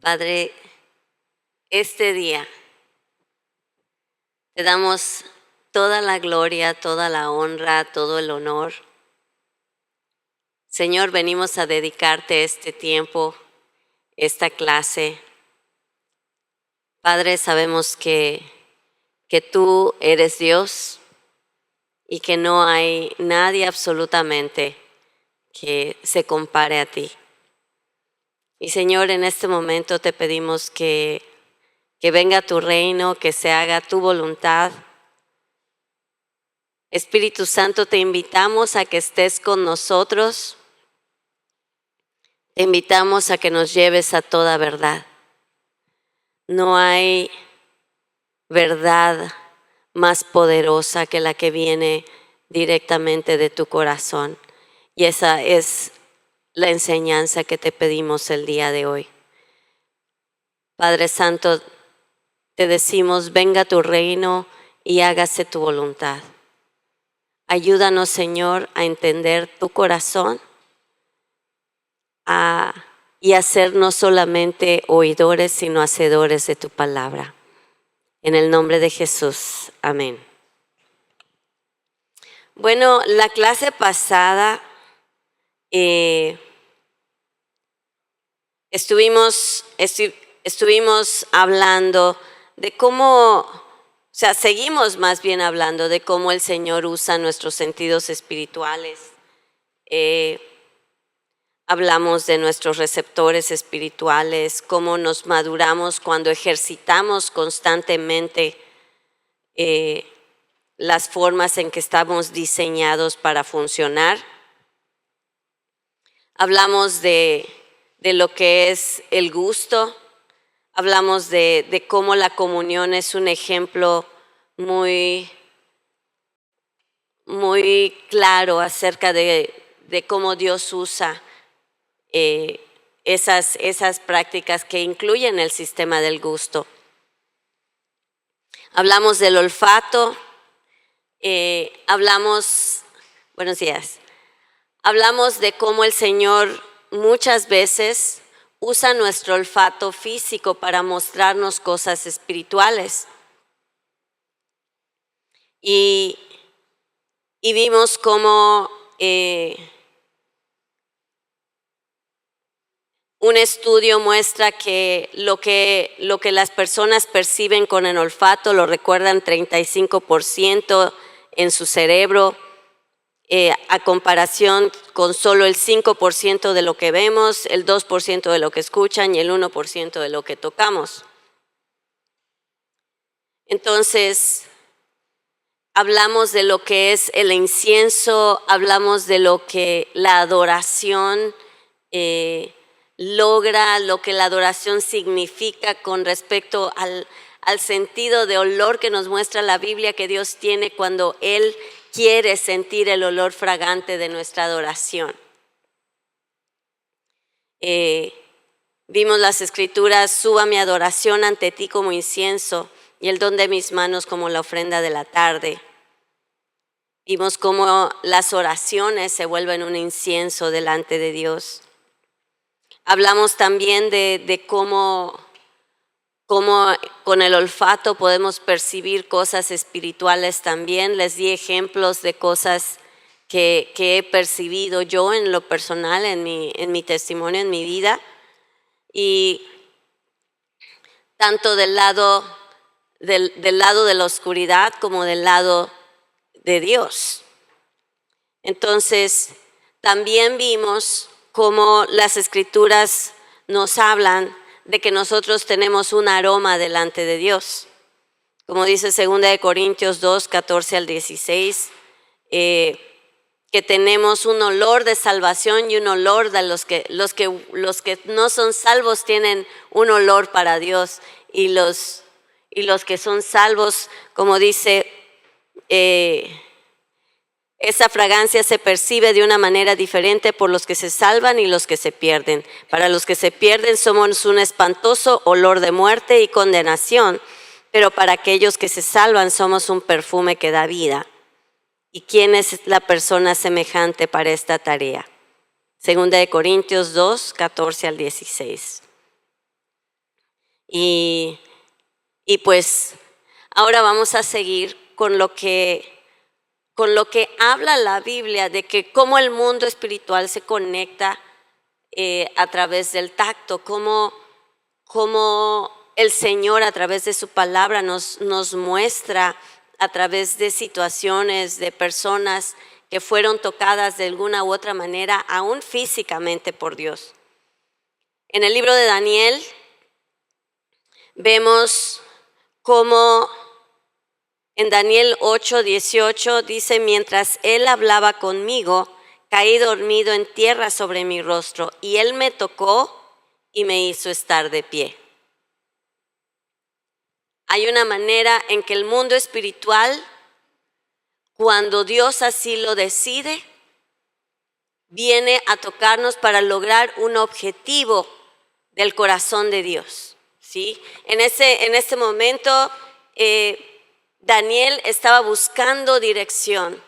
Padre, este día te damos toda la gloria, toda la honra, todo el honor. Señor, venimos a dedicarte este tiempo, esta clase. Padre, sabemos que tú eres Dios y que no hay nadie absolutamente que se compare a ti. Y Señor, en este momento te pedimos que venga tu reino, que se haga tu voluntad. Espíritu Santo, te invitamos a que estés con nosotros. Te invitamos a que nos lleves a toda verdad. No hay verdad más poderosa que la que viene directamente de tu corazón. Y esa es la enseñanza que te pedimos el día de hoy. Padre Santo, te decimos, venga tu reino y hágase tu voluntad. Ayúdanos, Señor, a entender tu corazón y a ser no solamente oidores, sino hacedores de tu palabra. En el nombre de Jesús, amén. Bueno, la clase pasada estuvimos hablando de cómo, seguimos más bien hablando de cómo el Señor usa nuestros sentidos espirituales. Hablamos de nuestros receptores espirituales, cómo nos maduramos cuando ejercitamos constantemente las formas en que estamos diseñados para funcionar. Hablamos de lo que es el gusto. Hablamos de cómo la comunión es un ejemplo muy claro acerca de cómo Dios usa esas prácticas que incluyen el sistema del gusto. Hablamos del olfato, buenos días, hablamos de cómo el Señor muchas veces usa nuestro olfato físico para mostrarnos cosas espirituales. Y vimos cómo un estudio muestra que lo que las personas perciben con el olfato lo recuerdan 35% en su cerebro, a comparación con solo el 5% de lo que vemos, el 2% de lo que escuchan y el 1% de lo que tocamos. Entonces, hablamos de lo que es el incienso, hablamos de lo que la adoración logra, lo que la adoración significa con respecto al sentido de olor que nos muestra la Biblia que Dios tiene cuando Él quiere sentir el olor fragante de nuestra adoración. Vimos las escrituras, suba mi adoración ante ti como incienso y el don de mis manos como la ofrenda de la tarde. Vimos cómo las oraciones se vuelven un incienso delante de Dios. Hablamos también de cómo con el olfato podemos percibir cosas espirituales también. Les di ejemplos de cosas que he percibido yo en lo personal, en mi testimonio, en mi vida. Y tanto del lado de la oscuridad como del lado de Dios. Entonces, también vimos cómo las escrituras nos hablan de que nosotros tenemos un aroma delante de Dios. Como dice 2 Corintios 2, 14 al 16, que tenemos un olor de salvación y un olor de los que no son salvos tienen un olor para Dios, y los que son salvos, como dice, esa fragancia se percibe de una manera diferente por los que se salvan y los que se pierden. Para los que se pierden somos un espantoso olor de muerte y condenación, pero para aquellos que se salvan somos un perfume que da vida. ¿Y quién es la persona semejante para esta tarea? 2 Corintios 2, 14 al 16. Y pues ahora vamos a seguir con lo que habla la Biblia de que cómo el mundo espiritual se conecta a través del tacto, cómo el Señor a través de su palabra nos muestra a través de situaciones, de personas que fueron tocadas de alguna u otra manera, aún físicamente por Dios. En el libro de Daniel vemos cómo en Daniel 8:18 dice: mientras él hablaba conmigo, caí dormido en tierra sobre mi rostro, y él me tocó y me hizo estar de pie. Hay una manera en que el mundo espiritual, cuando Dios así lo decide, viene a tocarnos para lograr un objetivo del corazón de Dios, ¿sí? En este momento, Daniel estaba buscando dirección.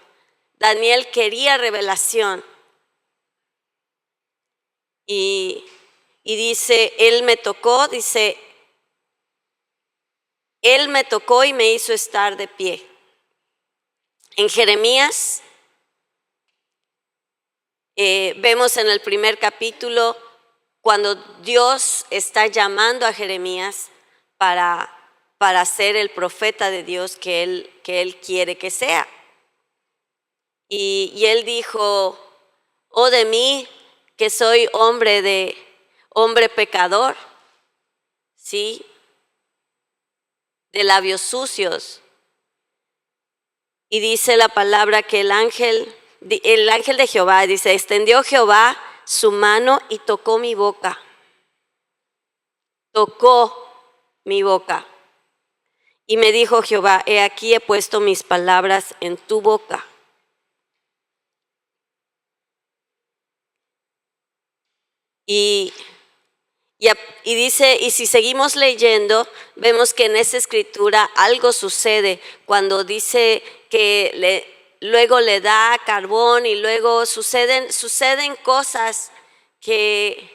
Daniel quería revelación. Y dice, él me tocó y me hizo estar de pie. En Jeremías, vemos en el primer capítulo cuando Dios está llamando a Jeremías para ser el profeta de Dios que él quiere que sea. Y él dijo: oh de mí, que soy hombre pecador, ¿sí? De labios sucios. Y dice la palabra que el ángel de Jehová, dice, extendió Jehová su mano y tocó mi boca. Tocó mi boca. Y me dijo Jehová: he aquí he puesto mis palabras en tu boca. Y dice, y si seguimos leyendo, vemos que en esa escritura algo sucede cuando dice que luego le da carbón y luego suceden cosas que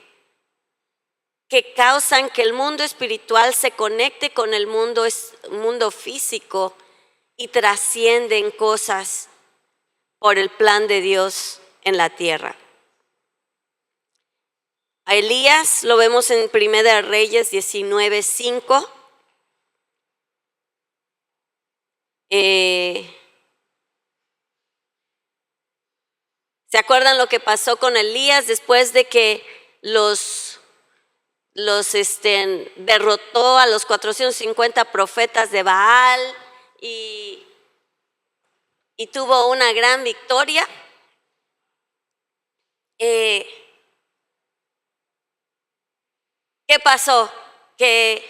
causan que el mundo espiritual se conecte con el mundo físico y trascienden cosas por el plan de Dios en la tierra. A Elías lo vemos en 1 Reyes 19:5. ¿Se acuerdan lo que pasó con Elías después de que derrotó a los 450 profetas de Baal y tuvo una gran victoria? ¿Qué pasó? Que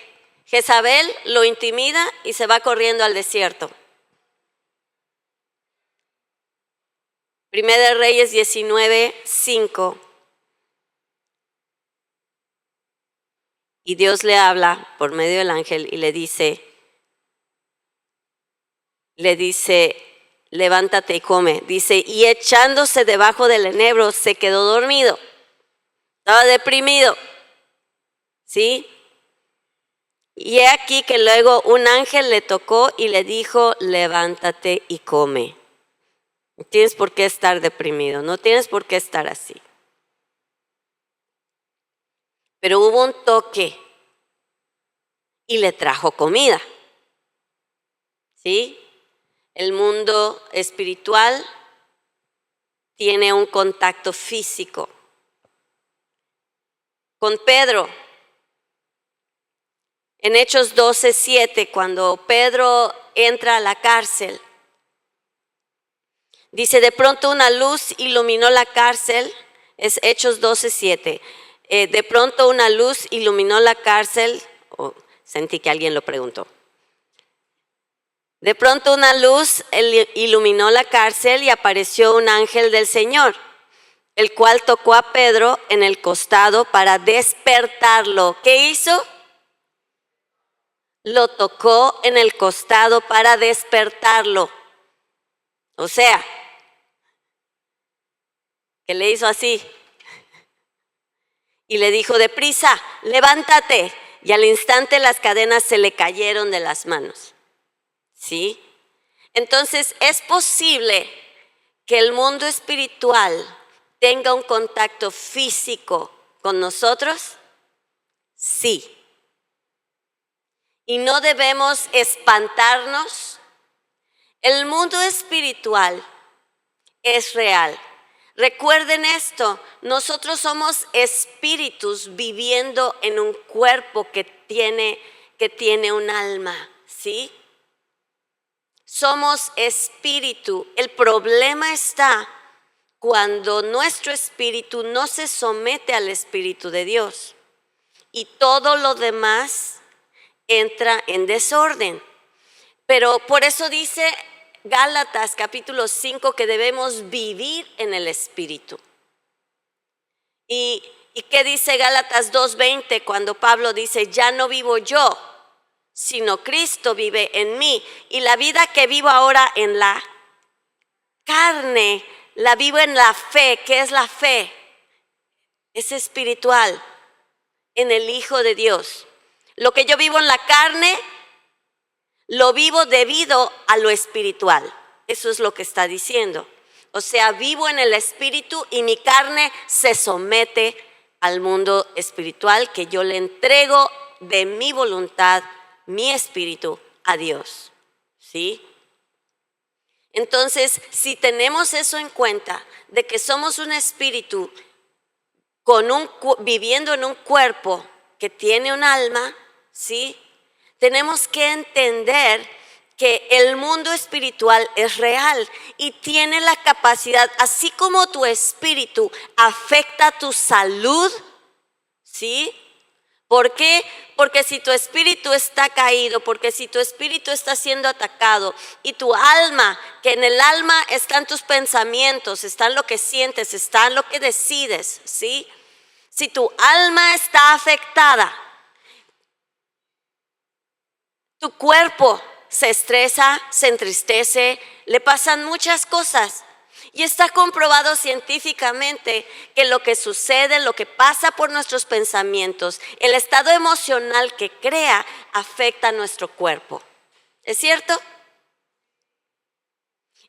Jezabel lo intimida y se va corriendo al desierto. 1 Reyes 19:5. Y Dios le habla por medio del ángel y le dice, levántate y come. Dice, y echándose debajo del enebro se quedó dormido. Estaba deprimido, ¿sí? Y he aquí que luego un ángel le tocó y le dijo, levántate y come. No tienes por qué estar deprimido, no tienes por qué estar así. Pero hubo un toque y le trajo comida, ¿sí? El mundo espiritual tiene un contacto físico. Con Pedro, en Hechos 12:7, cuando Pedro entra a la cárcel, dice, de pronto una luz iluminó la cárcel. Es Hechos 12:7. De pronto una luz iluminó la cárcel. Sentí que alguien lo preguntó. De pronto una luz iluminó la cárcel y apareció un ángel del Señor, el cual tocó a Pedro en el costado para despertarlo. ¿Qué hizo? Lo tocó en el costado para despertarlo. O sea, que le hizo así. Y le dijo, deprisa, levántate. y al instante las cadenas se le cayeron de las manos. ¿Sí? Entonces, ¿es posible que el mundo espiritual tenga un contacto físico con nosotros? Sí. Y no debemos espantarnos. El mundo espiritual es real. Recuerden esto, nosotros somos espíritus viviendo en un cuerpo que tiene un alma, ¿sí? Somos espíritu. El problema está cuando nuestro espíritu no se somete al Espíritu de Dios y todo lo demás entra en desorden. Pero por eso dice Gálatas capítulo 5 que debemos vivir en el Espíritu. ¿Y qué dice Gálatas 2:20 cuando Pablo dice, ya no vivo yo, sino Cristo vive en mí? Y la vida que vivo ahora en la carne, la vivo en la fe. ¿Qué es la fe? Es espiritual, en el Hijo de Dios. Lo que yo vivo en la carne, lo vivo debido a lo espiritual. Eso es lo que está diciendo. O sea, vivo en el espíritu y mi carne se somete al mundo espiritual que yo le entrego de mi voluntad, mi espíritu a Dios. ¿Sí? Entonces, si tenemos eso en cuenta, de que somos un espíritu viviendo en un cuerpo que tiene un alma, ¿sí? Tenemos que entender que el mundo espiritual es real y tiene la capacidad, así como tu espíritu afecta tu salud, ¿sí? ¿Por qué? Porque si tu espíritu está caído, porque si tu espíritu está siendo atacado y tu alma, que en el alma están tus pensamientos, están lo que sientes, están lo que decides, ¿sí? Si tu alma está afectada, tu cuerpo se estresa, se entristece, le pasan muchas cosas. Y está comprobado científicamente que lo que sucede, lo que pasa por nuestros pensamientos, el estado emocional que crea, afecta a nuestro cuerpo. ¿Es cierto?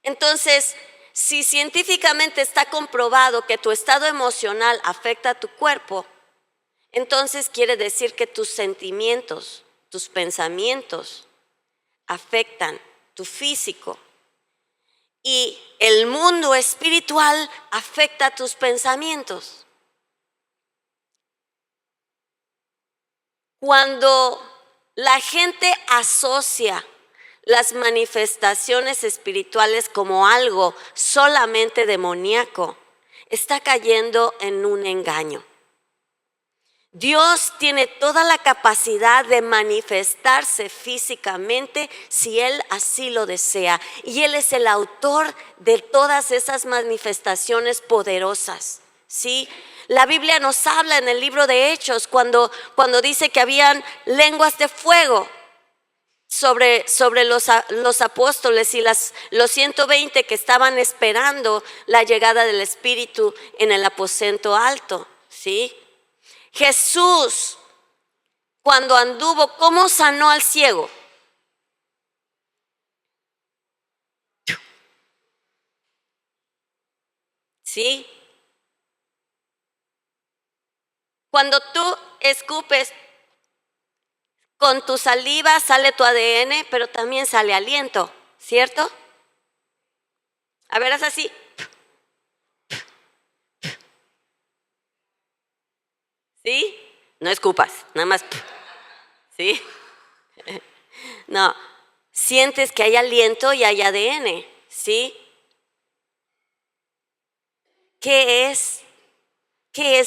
Entonces, si científicamente está comprobado que tu estado emocional afecta a tu cuerpo, entonces quiere decir que tus sentimientos, tus pensamientos afectan tu físico. Y el mundo espiritual afecta tus pensamientos. Cuando la gente asocia las manifestaciones espirituales como algo solamente demoníaco, está cayendo en un engaño. Dios tiene toda la capacidad de manifestarse físicamente si Él así lo desea. Y Él es el autor de todas esas manifestaciones poderosas, ¿sí? La Biblia nos habla en el libro de Hechos cuando dice que habían lenguas de fuego sobre los apóstoles y los 120 que estaban esperando la llegada del Espíritu en el aposento alto, ¿sí? Jesús, cuando anduvo, ¿cómo sanó al ciego? ¿Sí? Cuando tú escupes, con tu saliva sale tu ADN, pero también sale aliento, ¿cierto? A ver, haz así. ¿Sí? No escupas, nada más. ¿Sí? No, sientes que hay aliento y hay ADN, ¿sí? ¿Qué es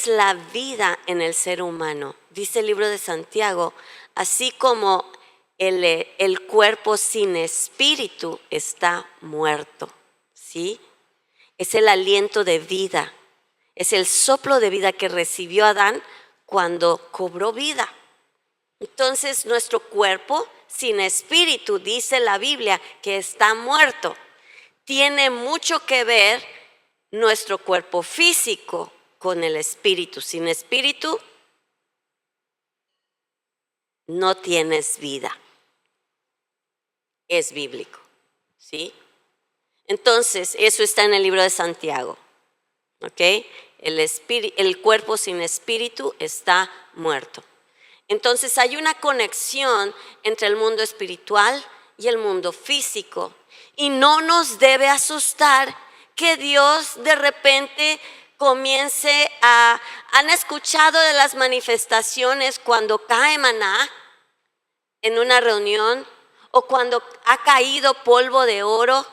la vida en el ser humano? Dice el libro de Santiago, así como el cuerpo sin espíritu está muerto, ¿sí? Es el aliento de vida, es el soplo de vida que recibió Adán cuando cobró vida. Entonces nuestro cuerpo sin espíritu, dice la Biblia, que está muerto. Tiene mucho que ver nuestro cuerpo físico con el espíritu. Sin espíritu no tienes vida. Es bíblico, ¿sí? Entonces, eso está en el libro de Santiago, ¿ok? El cuerpo sin espíritu está muerto. Entonces, hay una conexión entre el mundo espiritual y el mundo físico. Y no nos debe asustar que Dios de repente comience a... ¿Han escuchado de las manifestaciones cuando cae maná en una reunión o cuando ha caído polvo de oro?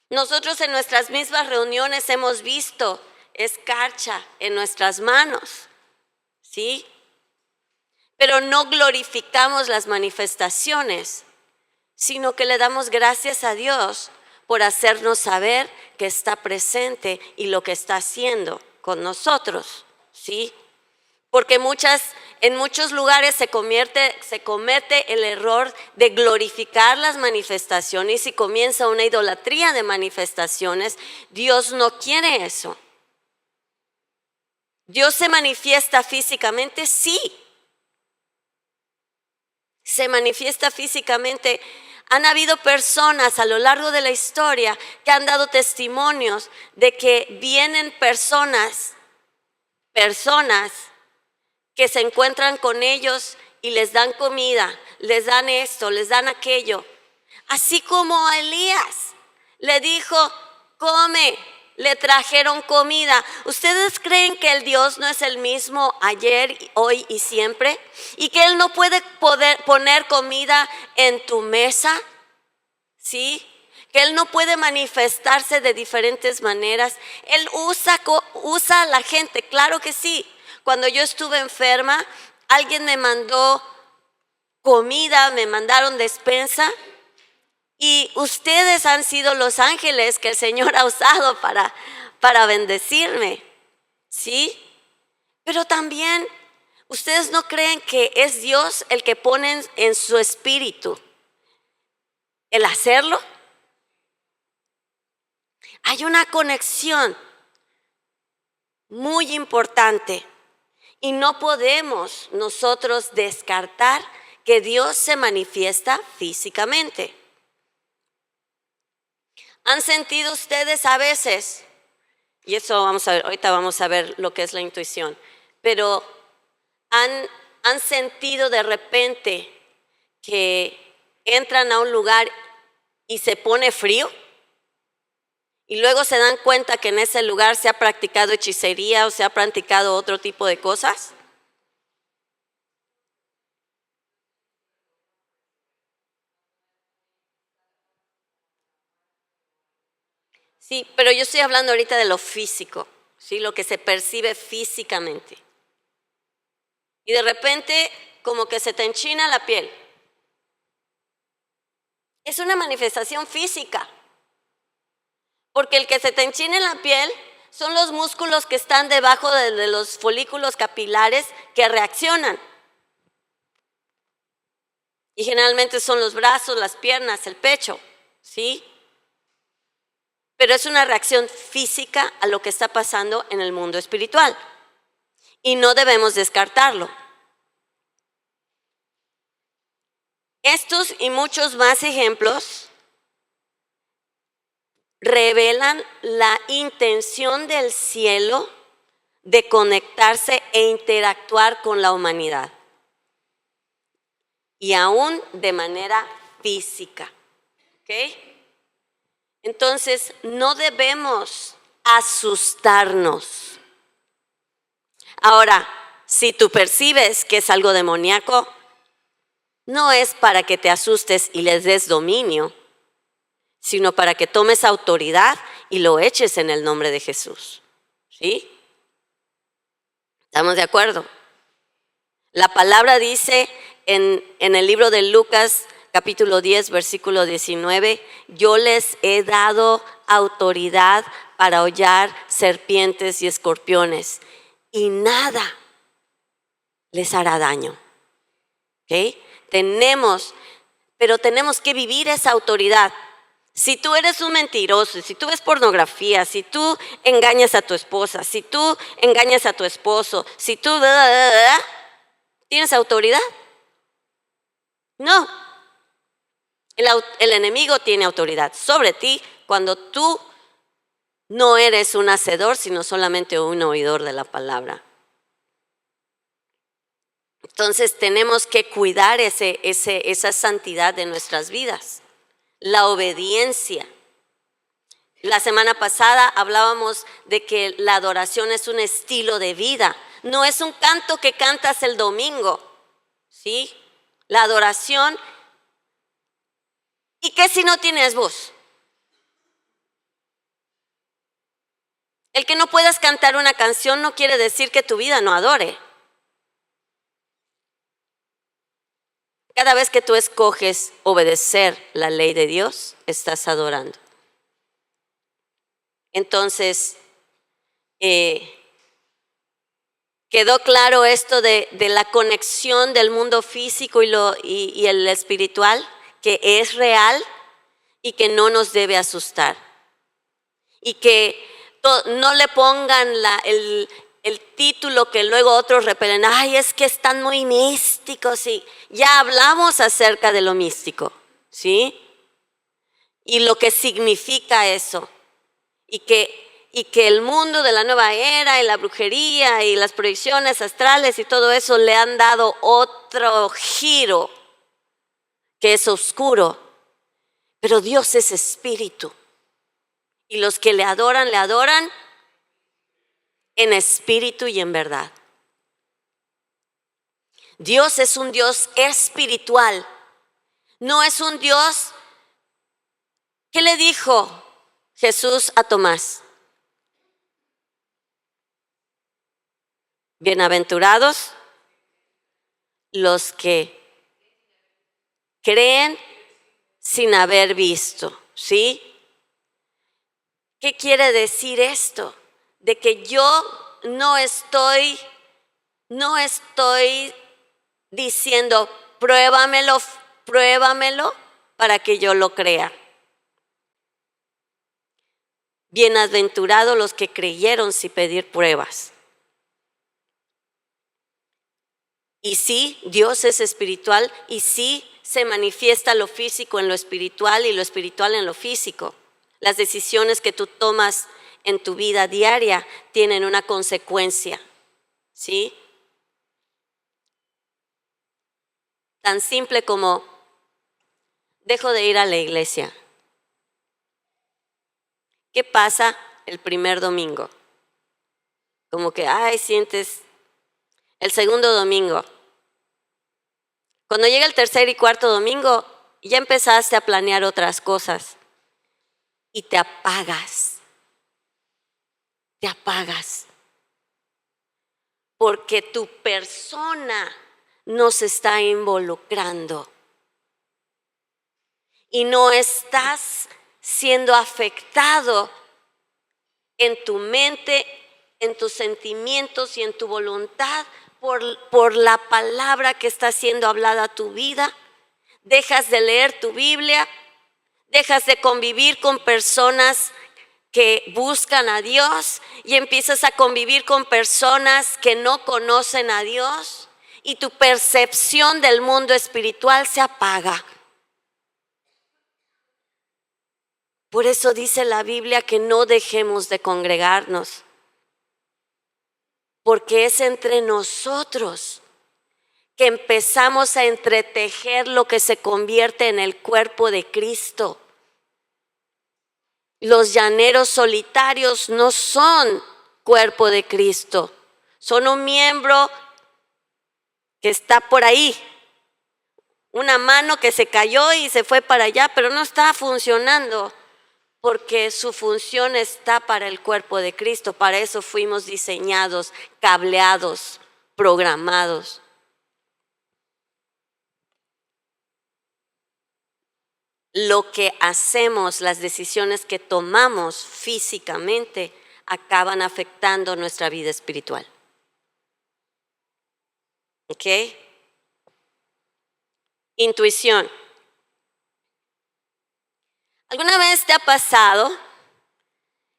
Nosotros en nuestras mismas reuniones hemos visto escarcha en nuestras manos, ¿sí? Pero no glorificamos las manifestaciones, sino que le damos gracias a Dios por hacernos saber que está presente y lo que está haciendo con nosotros, ¿sí? Porque en muchos lugares se comete el error de glorificar las manifestaciones y comienza una idolatría de manifestaciones. Dios no quiere eso. ¿Dios se manifiesta físicamente? Sí. Se manifiesta físicamente. Han habido personas a lo largo de la historia que han dado testimonios de que vienen personas que se encuentran con ellos y les dan comida, les dan esto, les dan aquello. Así como a Elías le dijo, come, le trajeron comida. ¿Ustedes creen que el Dios no es el mismo ayer, hoy y siempre? ¿Y que Él no puede poner comida en tu mesa? ¿Sí? Que Él no puede manifestarse de diferentes maneras. Él usa a la gente, claro que sí. Cuando yo estuve enferma, alguien me mandó comida, me mandaron despensa. Y ustedes han sido los ángeles que el Señor ha usado para bendecirme, ¿sí? Pero también, ¿ustedes no creen que es Dios el que pone en su espíritu el hacerlo? Hay una conexión muy importante y no podemos nosotros descartar que Dios se manifiesta físicamente. ¿Han sentido ustedes a veces? Y eso vamos a ver, ahorita vamos a ver lo que es la intuición. Pero ¿han sentido de repente que entran a un lugar y se pone frío? Y luego se dan cuenta que en ese lugar se ha practicado hechicería o se ha practicado otro tipo de cosas. Sí, pero yo estoy hablando ahorita de lo físico, ¿sí? Lo que se percibe físicamente. Y de repente como que se te enchina la piel. Es una manifestación física. Porque el que se te enchine la piel son los músculos que están debajo de los folículos capilares que reaccionan. Y generalmente son los brazos, las piernas, el pecho, ¿sí? Pero es una reacción física a lo que está pasando en el mundo espiritual. Y no debemos descartarlo. Estos y muchos más ejemplos revelan la intención del cielo de conectarse e interactuar con la humanidad. Y aún de manera física. ¿Ok? Entonces, no debemos asustarnos. Ahora, si tú percibes que es algo demoníaco, no es para que te asustes y les des dominio, sino para que tomes autoridad y lo eches en el nombre de Jesús. ¿Sí? ¿Estamos de acuerdo? La palabra dice en el libro de Lucas, capítulo 10, versículo 19, yo les he dado autoridad para hollar serpientes y escorpiones y nada les hará daño. ¿Ok? Pero tenemos que vivir esa autoridad. Si tú eres un mentiroso, si tú ves pornografía, si tú engañas a tu esposa, si tú engañas a tu esposo, si tú... ¿Tienes autoridad? No, el enemigo tiene autoridad sobre ti cuando tú no eres un hacedor, sino solamente un oidor de la palabra. Entonces tenemos que cuidar esa santidad de nuestras vidas, la obediencia. La semana pasada hablábamos de que la adoración es un estilo de vida, no es un canto que cantas el domingo, ¿sí? La adoración, ¿y qué si no tienes voz? El que no puedas cantar una canción no quiere decir que tu vida no adore. Cada vez que tú escoges obedecer la ley de Dios, estás adorando. Entonces, quedó claro esto de la conexión del mundo físico y el espiritual, que es real y que no nos debe asustar. Y que no le pongan el título que luego otros repelen. Ay, es que están muy místicos. Y ya hablamos acerca de lo místico, ¿sí? Y lo que significa eso. Y que el mundo de la nueva era y la brujería y las proyecciones astrales y todo eso le han dado otro giro que es oscuro. Pero Dios es espíritu. Y los que le adoran en espíritu y en verdad. Dios es un Dios espiritual. No es un Dios. ¿Qué le dijo Jesús a Tomás? Bienaventurados los que creen sin haber visto, ¿sí? ¿Qué quiere decir esto? De que yo no estoy diciendo pruébamelo para que yo lo crea. Bienaventurados los que creyeron sin pedir pruebas. Y sí, Dios es espiritual y sí se manifiesta lo físico en lo espiritual y lo espiritual en lo físico. Las decisiones que tú tomas en tu vida diaria tienen una consecuencia, ¿sí? Tan simple como dejo de ir a la iglesia. ¿Qué pasa el primer domingo? Como que, sientes el segundo domingo. Cuando llega el tercer y cuarto domingo, ya empezaste a planear otras cosas y te apagas. Te apagas. Porque tu persona no se está involucrando. Y no estás siendo afectado en tu mente, en tus sentimientos y en tu voluntad por la palabra que está siendo hablada a tu vida. Dejas de leer tu Biblia, dejas de convivir con personas que buscan a Dios y empiezas a convivir con personas que no conocen a Dios y tu percepción del mundo espiritual se apaga. Por eso dice la Biblia que no dejemos de congregarnos, porque es entre nosotros que empezamos a entretejer lo que se convierte en el cuerpo de Cristo. Los llaneros solitarios no son cuerpo de Cristo, son un miembro que está por ahí, una mano que se cayó y se fue para allá, pero no está funcionando. Porque su función está para el cuerpo de Cristo. Para eso fuimos diseñados, cableados, programados. Lo que hacemos, las decisiones que tomamos físicamente, acaban afectando nuestra vida espiritual. ¿Ok? Intuición. ¿Alguna vez te ha pasado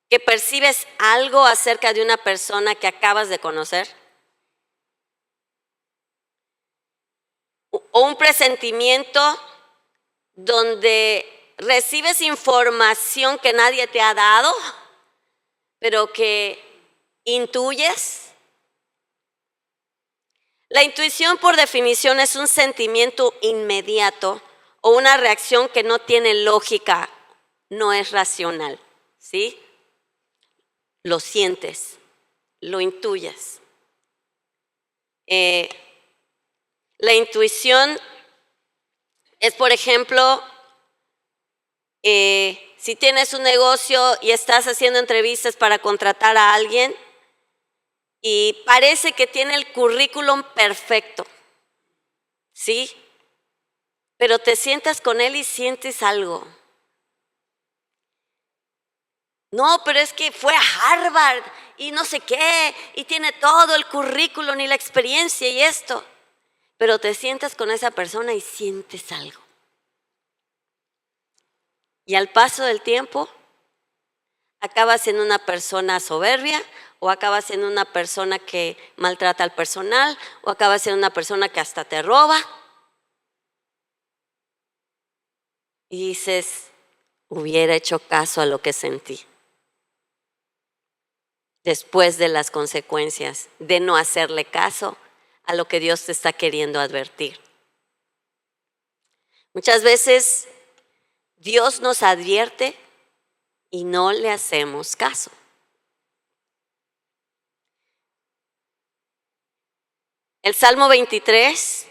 que percibes algo acerca de una persona que acabas de conocer? o un presentimiento donde recibes información que nadie te ha dado, pero que intuyes. La intuición, por definición, es un sentimiento inmediato o una reacción que no tiene lógica, no es racional, ¿sí? Lo sientes, lo intuyes. La intuición es, por ejemplo, si tienes un negocio y estás haciendo entrevistas para contratar a alguien y parece que tiene el currículum perfecto, ¿sí? Pero te sientas con él y sientes algo. No, pero es que fue a Harvard y no sé qué, y tiene todo el currículum y la experiencia y esto. Pero te sientas con esa persona y sientes algo. Y al paso del tiempo, acabas en una persona soberbia, o acabas en una persona que maltrata al personal, o acabas en una persona que hasta te roba. Y dices, hubiera hecho caso a lo que sentí. Después de las consecuencias de no hacerle caso a lo que Dios te está queriendo advertir. Muchas veces Dios nos advierte y no le hacemos caso. El Salmo 23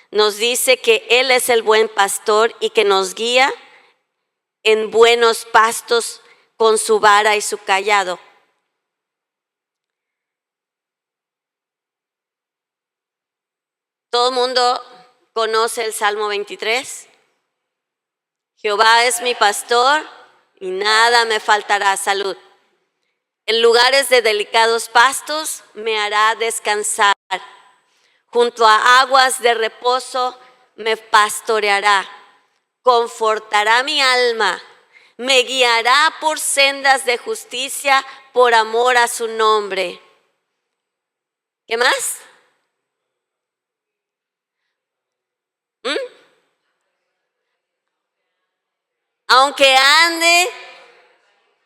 nos dice que Él es el buen pastor y que nos guía en buenos pastos con su vara y su cayado. ¿Todo el mundo conoce el Salmo 23? Jehová es mi pastor y nada me faltará. Salud. En lugares de delicados pastos me hará descansar. Junto a aguas de reposo me pastoreará. Confortará mi alma. Me guiará por sendas de justicia por amor a su nombre. ¿Qué más? Aunque ande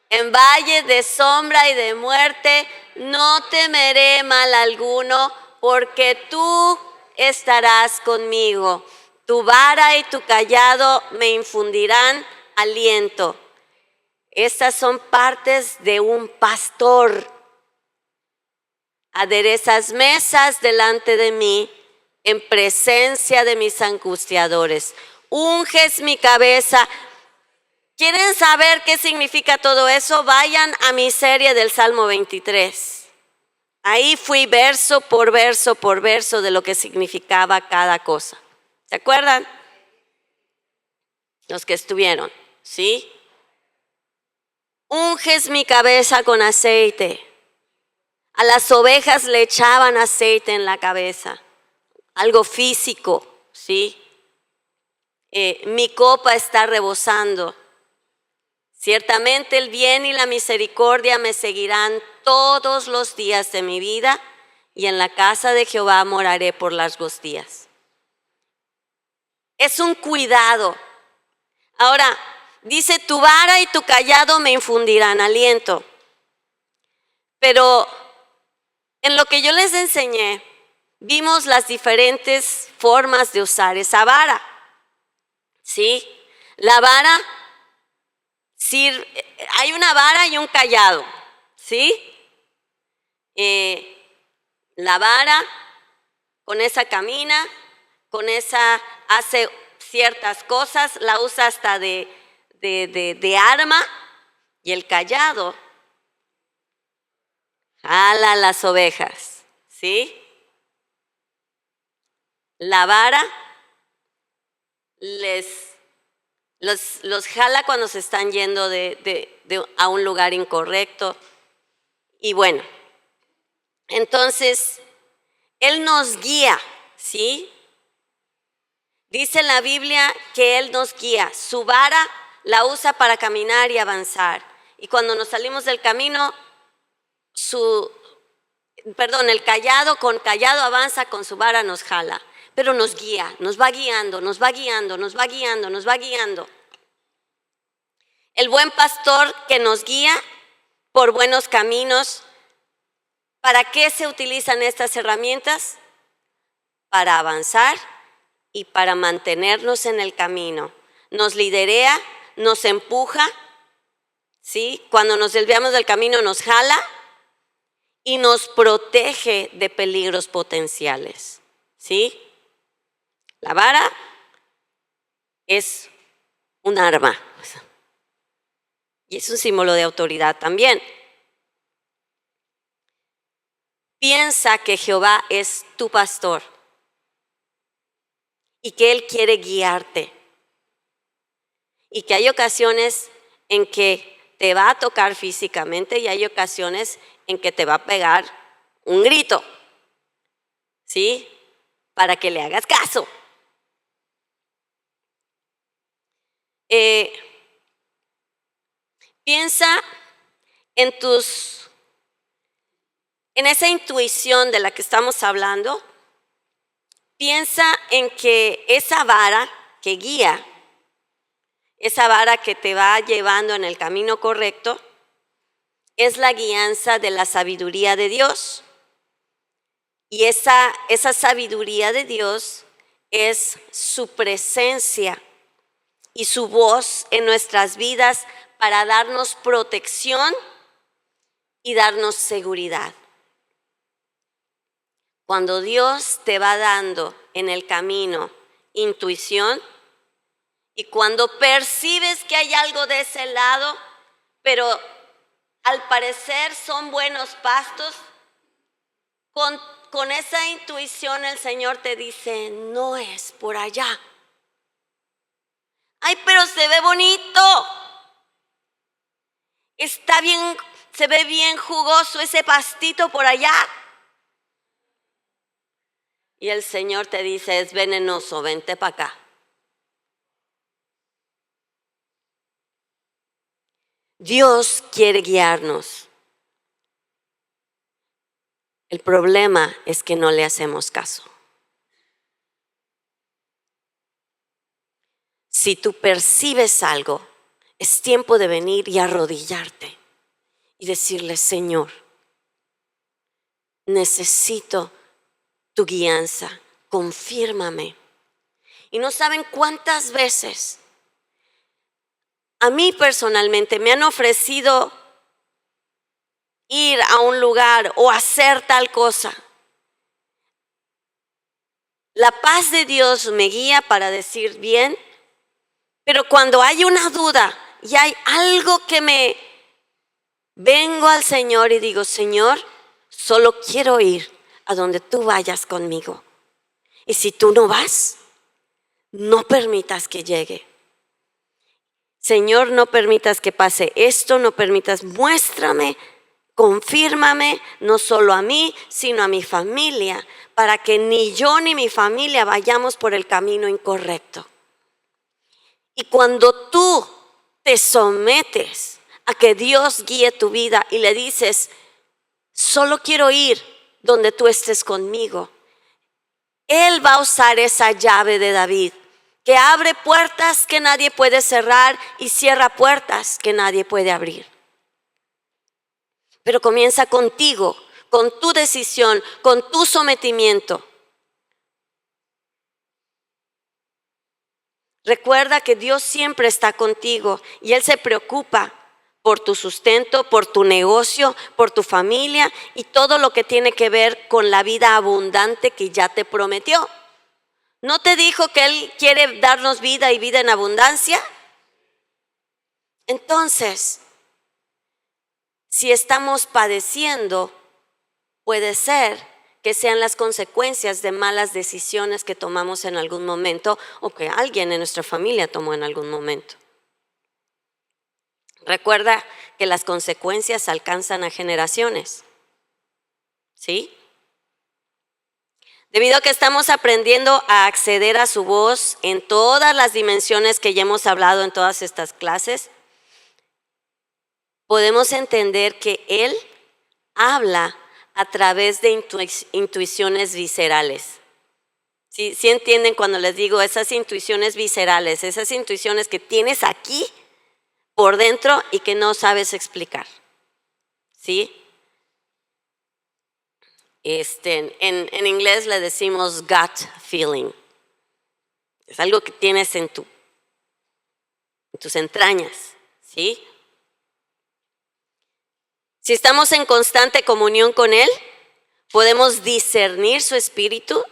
en valle de sombra y de muerte, no temeré mal alguno, porque tú estarás conmigo. Tu vara y tu cayado me infundirán aliento. Estas son partes de un pastor. Aderezas mesas delante de mí, en presencia de mis angustiadores. Unges mi cabeza. ¿Quieren saber qué significa todo eso? Vayan a mi serie del Salmo 23. Ahí fui verso por verso por verso de lo que significaba cada cosa. ¿Se acuerdan? Los que estuvieron, ¿sí? Unges mi cabeza con aceite. A las ovejas le echaban aceite en la cabeza. Algo físico, ¿sí? Mi copa está rebosando. Ciertamente el bien y la misericordia me seguirán todos los días de mi vida, y en la casa de Jehová moraré por largos días. Es un cuidado. Ahora, dice, tu vara y tu cayado me infundirán aliento. Pero en lo que yo les enseñé, vimos las diferentes formas de usar esa vara. ¿Sí? La vara, hay una vara y un cayado. ¿Sí? La vara, con esa camina, con esa hace ciertas cosas, la usa hasta de arma, y el cayado jala las ovejas, ¿sí? La vara los jala cuando se están yendo a un lugar incorrecto. Y bueno, entonces, Él nos guía, ¿sí? Dice en la Biblia que Él nos guía. Su vara la usa para caminar y avanzar. Y cuando nos salimos del camino, el cayado, con cayado avanza, con su vara nos jala. pero nos guía, nos va guiando, nos va guiando, nos va guiando, nos va guiando. El buen pastor que nos guía por buenos caminos. ¿Para qué se utilizan estas herramientas? Para avanzar y para mantenernos en el camino. Nos liderea, nos empuja, ¿sí? Cuando nos desviamos del camino nos jala y nos protege de peligros potenciales, ¿sí? La vara es un arma y es un símbolo de autoridad también. Piensa que Jehová es tu pastor y que Él quiere guiarte y que hay ocasiones en que te va a tocar físicamente y hay ocasiones en que te va a pegar un grito, ¿sí? Para que le hagas caso. Piensa en esa intuición de la que estamos hablando. Piensa en que esa vara que guía, esa vara que te va llevando en el camino correcto, es la guianza de la sabiduría de Dios. Y esa sabiduría de Dios es su presencia y su voz en nuestras vidas para darnos protección y darnos seguridad. Cuando Dios te va dando en el camino intuición y cuando percibes que hay algo de ese lado, pero al parecer son buenos pastos, con esa intuición el Señor te dice, no es por allá. Ay, pero se ve bonito. Está bien, se ve bien jugoso ese pastito por allá. Y el Señor te dice, es venenoso, vente para acá. Dios quiere guiarnos. El problema es que no le hacemos caso. Si tú percibes algo, es tiempo de venir y arrodillarte y decirle, Señor, necesito tu guianza, confírmame. Y no saben cuántas veces a mí personalmente me han ofrecido ir a un lugar o hacer tal cosa. La paz de Dios me guía para decir bien, pero cuando hay una duda y hay algo que me vengo al Señor y digo, Señor, solo quiero ir a donde tú vayas conmigo. Y si tú no vas, no permitas que llegue. Señor, no permitas que pase esto, no permitas, muéstrame, confírmame, no solo a mí, sino a mi familia, para que ni yo ni mi familia vayamos por el camino incorrecto. Y cuando tú te sometes a que Dios guíe tu vida y le dices, solo quiero ir donde tú estés conmigo, Él va a usar esa llave de David, que abre puertas que nadie puede cerrar y cierra puertas que nadie puede abrir. Pero comienza contigo, con tu decisión, con tu sometimiento. Recuerda que Dios siempre está contigo y Él se preocupa por tu sustento, por tu negocio, por tu familia y todo lo que tiene que ver con la vida abundante que ya te prometió. ¿No te dijo que Él quiere darnos vida y vida en abundancia? Entonces, si estamos padeciendo, puede ser que sean las consecuencias de malas decisiones que tomamos en algún momento o que alguien en nuestra familia tomó en algún momento. Recuerda que las consecuencias alcanzan a generaciones, ¿sí? Debido a que estamos aprendiendo a acceder a su voz en todas las dimensiones que ya hemos hablado en todas estas clases, podemos entender que Él habla a través de intuiciones viscerales, Sí entienden cuando les digo esas intuiciones viscerales, esas intuiciones que tienes aquí por dentro y que no sabes explicar. ¿Sí? En inglés le decimos gut feeling. Es algo que tienes en tus entrañas. ¿Sí? Si estamos en constante comunión con Él, podemos discernir su espíritu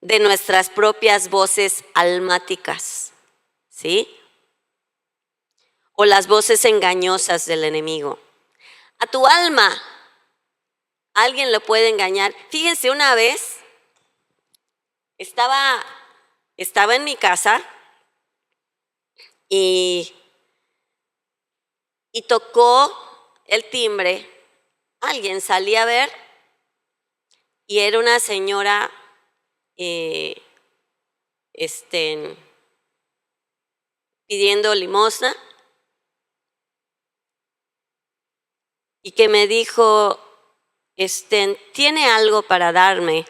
de nuestras propias voces almáticas, ¿sí? O las voces engañosas del enemigo. A tu alma, alguien lo puede engañar. Fíjense, una vez estaba en mi casa y tocó el timbre. Alguien salía a ver y era una señora pidiendo limosna y que me dijo, ¿tiene algo para darme?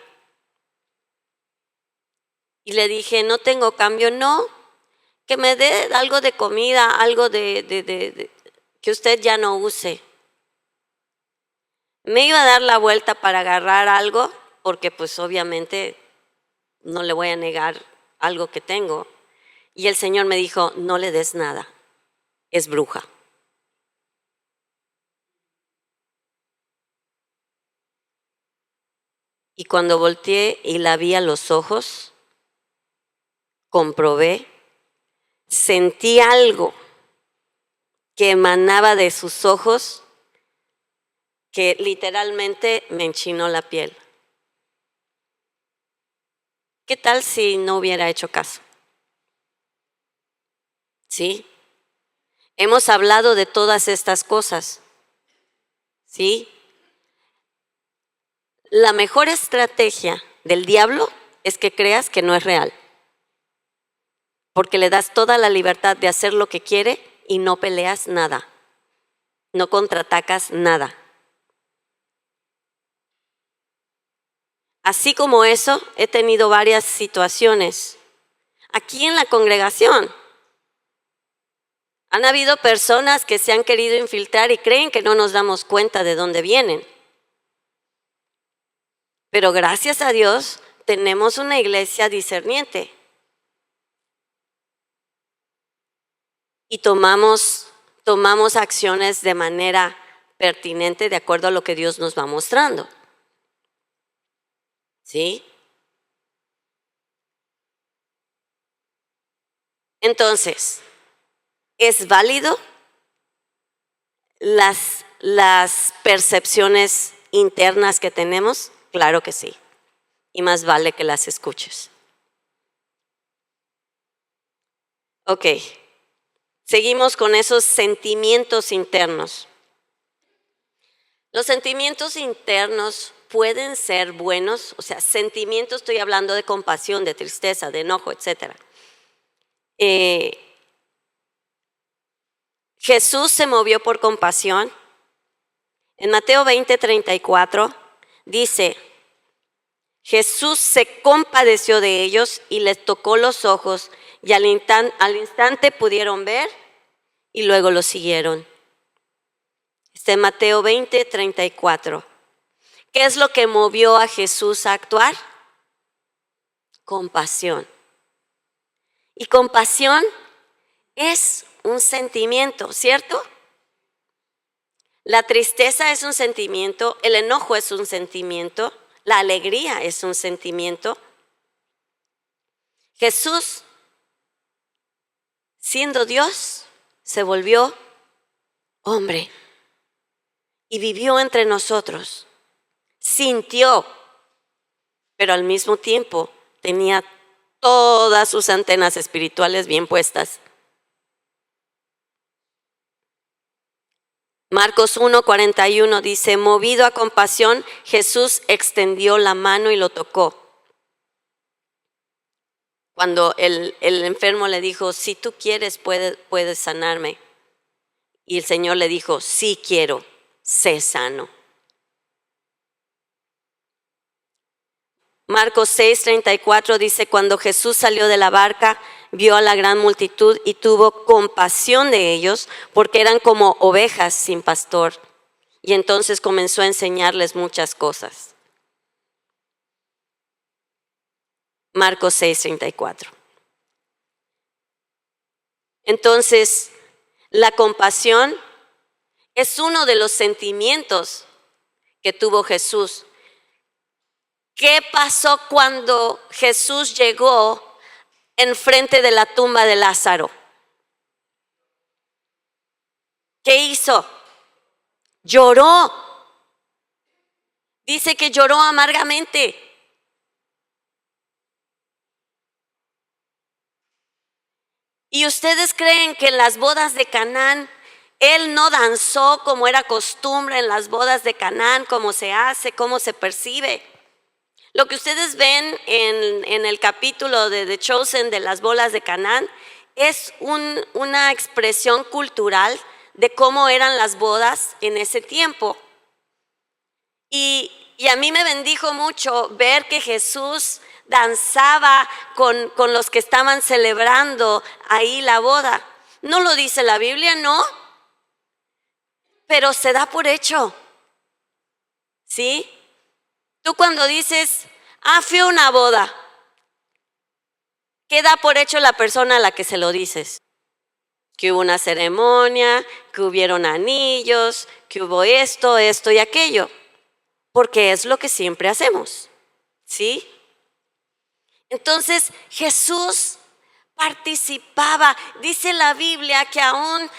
Y le dije, no tengo cambio. No, que me dé algo de comida, algo de que usted ya no use. Me iba a dar la vuelta para agarrar algo, porque pues obviamente no le voy a negar algo que tengo. Y el Señor me dijo, no le des nada, es bruja. Y cuando volteé y la vi a los ojos, comprobé, sentí algo que emanaba de sus ojos que literalmente me enchinó la piel. ¿Qué tal si no hubiera hecho caso? ¿Sí? Hemos hablado de todas estas cosas. ¿Sí? La mejor estrategia del diablo es que creas que no es real, porque le das toda la libertad de hacer lo que quiere y no peleas nada, no contraatacas nada. Así como eso, he tenido varias situaciones aquí en la congregación. Han habido personas que se han querido infiltrar y creen que no nos damos cuenta de dónde vienen. Pero gracias a Dios tenemos una iglesia discerniente. Y tomamos acciones de manera pertinente de acuerdo a lo que Dios nos va mostrando. ¿Sí? Entonces, ¿es válido las percepciones internas que tenemos? Claro que sí. Y más vale que las escuches. Ok. Seguimos con esos sentimientos internos. Los sentimientos internos pueden ser buenos, o sea, sentimientos, estoy hablando de compasión, de tristeza, de enojo, etc. Jesús se movió por compasión. En Mateo 20:34 dice, Jesús se compadeció de ellos y les tocó los ojos y al instante pudieron ver y luego lo siguieron. Mateo 20:34. ¿Qué es lo que movió a Jesús a actuar? Compasión. Y compasión es un sentimiento, ¿cierto? La tristeza es un sentimiento, el enojo es un sentimiento, la alegría es un sentimiento. Jesús, siendo Dios, se volvió hombre y vivió entre nosotros. Sintió, pero al mismo tiempo tenía todas sus antenas espirituales bien puestas. Marcos 1:41 dice, movido a compasión, Jesús extendió la mano y lo tocó. Cuando el enfermo le dijo, si tú quieres, puedes sanarme. Y el Señor le dijo, sí quiero, sé sano. Marcos 6:34 dice, cuando Jesús salió de la barca, vio a la gran multitud y tuvo compasión de ellos, porque eran como ovejas sin pastor. Y entonces comenzó a enseñarles muchas cosas. Marcos 6:34. Entonces, la compasión es uno de los sentimientos que tuvo Jesús. ¿Qué pasó cuando Jesús llegó enfrente de la tumba de Lázaro? ¿Qué hizo? Lloró. Dice que lloró amargamente. ¿Y ustedes creen que en las bodas de Canaán él no danzó como era costumbre en las bodas de Canaán, cómo se hace, cómo se percibe? Lo que ustedes ven en el capítulo de The Chosen de las bodas de Canaán es una expresión cultural de cómo eran las bodas en ese tiempo. Y a mí me bendijo mucho ver que Jesús danzaba con los que estaban celebrando ahí la boda. No lo dice la Biblia, no, pero se da por hecho, ¿sí? Tú cuando dices, fui a una boda, ¿qué da por hecho la persona a la que se lo dices? Que hubo una ceremonia, que hubieron anillos, que hubo esto y aquello, porque es lo que siempre hacemos, ¿sí? Entonces Jesús participaba. Dice la Biblia que aún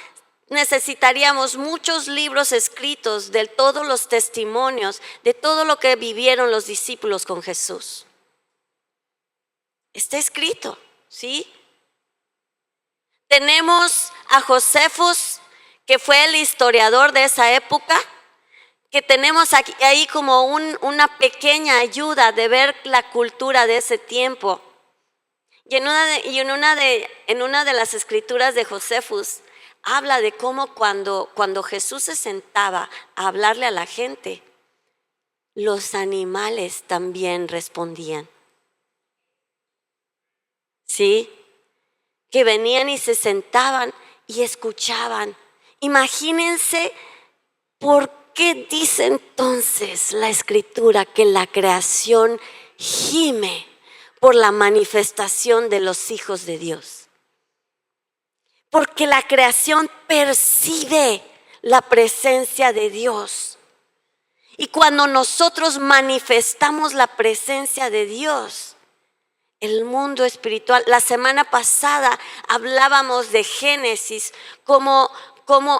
necesitaríamos muchos libros escritos de todos los testimonios, de todo lo que vivieron los discípulos con Jesús. Está escrito, ¿sí? Tenemos a Josefus, que fue el historiador de esa época, que tenemos aquí, ahí como una pequeña ayuda de ver la cultura de ese tiempo. Y en una de las escrituras de Josefus habla de cómo cuando Jesús se sentaba a hablarle a la gente, los animales también respondían. ¿Sí? Que venían y se sentaban y escuchaban. Imagínense por qué dice entonces la escritura que la creación gime por la manifestación de los hijos de Dios. Porque la creación percibe la presencia de Dios. Y cuando nosotros manifestamos la presencia de Dios, el mundo espiritual, la semana pasada hablábamos de Génesis, como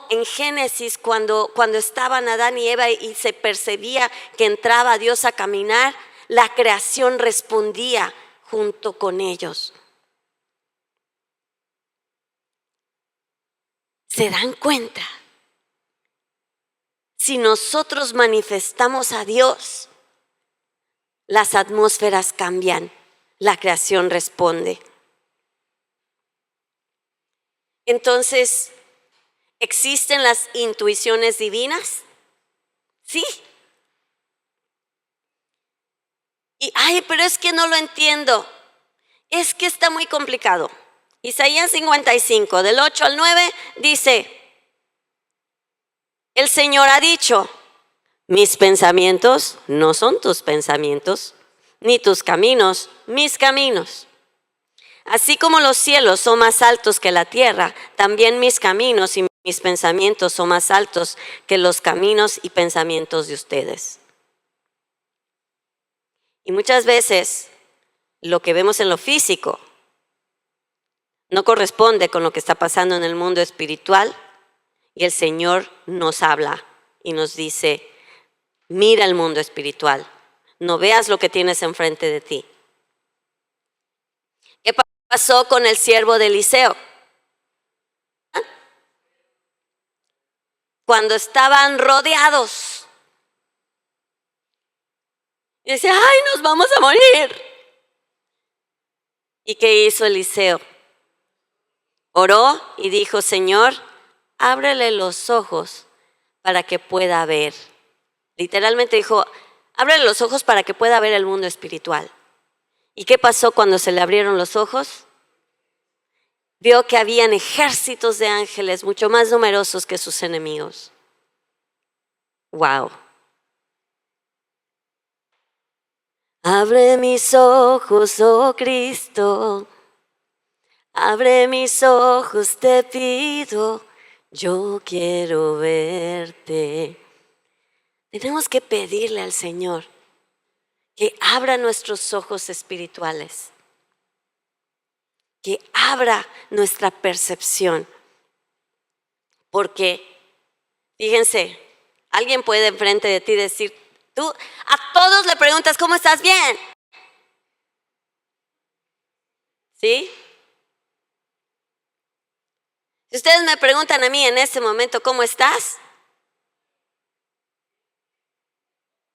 en Génesis cuando estaban Adán y Eva y se percibía que entraba Dios a caminar, la creación respondía junto con ellos. ¿Se dan cuenta? Si nosotros manifestamos a Dios, las atmósferas cambian, la creación responde. Entonces, ¿existen las intuiciones divinas? Sí. Y, pero es que no lo entiendo. Es que está muy complicado. Isaías 55, del 8 al 9, dice, el Señor ha dicho, mis pensamientos no son tus pensamientos, ni tus caminos, mis caminos. Así como los cielos son más altos que la tierra, también mis caminos y mis pensamientos son más altos que los caminos y pensamientos de ustedes. Y muchas veces lo que vemos en lo físico no corresponde con lo que está pasando en el mundo espiritual, y el Señor nos habla y nos dice, mira el mundo espiritual, no veas lo que tienes enfrente de ti. ¿Qué pasó con el siervo de Eliseo? Cuando estaban rodeados, y dice, nos vamos a morir. ¿Y qué hizo Eliseo? Oró y dijo, Señor, ábrele los ojos para que pueda ver. Literalmente dijo, ábrele los ojos para que pueda ver el mundo espiritual. ¿Y qué pasó cuando se le abrieron los ojos? Vio que habían ejércitos de ángeles mucho más numerosos que sus enemigos. ¡Wow! Abre mis ojos, oh Cristo. Abre mis ojos, te pido. Yo quiero verte. Tenemos que pedirle al Señor que abra nuestros ojos espirituales, que abra nuestra percepción. Porque, fíjense, alguien puede enfrente de ti decir, tú a todos le preguntas, ¿cómo estás? Bien. ¿Sí? Si ustedes me preguntan a mí en este momento, ¿cómo estás?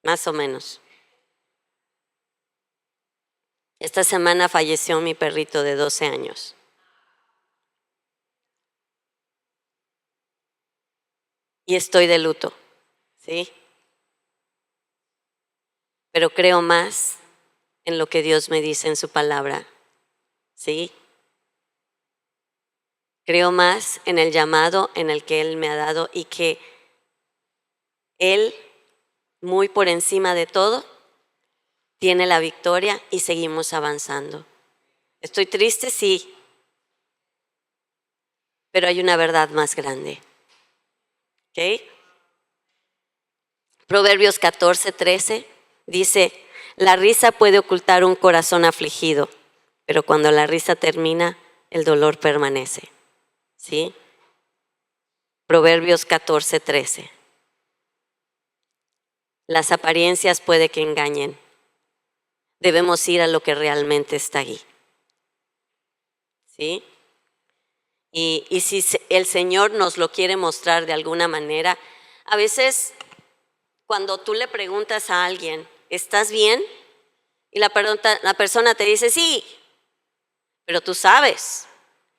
Más o menos. Esta semana falleció mi perrito de 12 años. Y estoy de luto, ¿sí? Pero creo más en lo que Dios me dice en su palabra, ¿sí? Creo más en el llamado en el que Él me ha dado y que Él, muy por encima de todo, tiene la victoria y seguimos avanzando. Estoy triste, sí, pero hay una verdad más grande. ¿Ok? Proverbios 14:13 dice, la risa puede ocultar un corazón afligido, pero cuando la risa termina, el dolor permanece. ¿Sí? Proverbios 14:13. Las apariencias puede que engañen. Debemos ir a lo que realmente está ahí. ¿Sí? Y si el Señor nos lo quiere mostrar de alguna manera, a veces cuando tú le preguntas a alguien, ¿estás bien? Y la persona te dice, sí, pero tú sabes,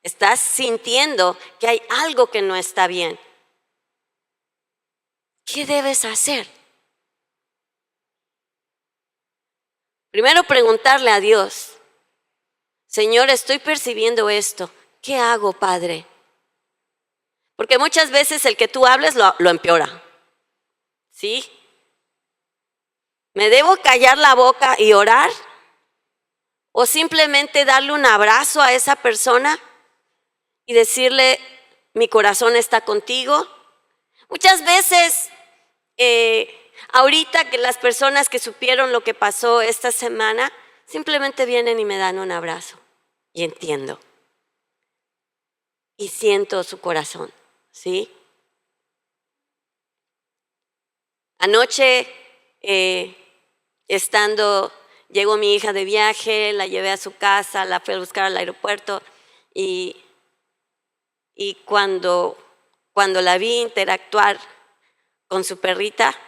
estás sintiendo que hay algo que no está bien. ¿Qué debes hacer? Primero preguntarle a Dios, Señor, estoy percibiendo esto, ¿qué hago, Padre? Porque muchas veces el que tú hables lo empeora, ¿sí? ¿Me debo callar la boca y orar? ¿O simplemente darle un abrazo a esa persona y decirle, mi corazón está contigo? Muchas veces, ahorita que las personas que supieron lo que pasó esta semana, simplemente vienen y me dan un abrazo y entiendo. Y siento su corazón, ¿sí? Anoche, llegó mi hija de viaje, la llevé a su casa, la fui a buscar al aeropuerto y cuando la vi interactuar con su perrita,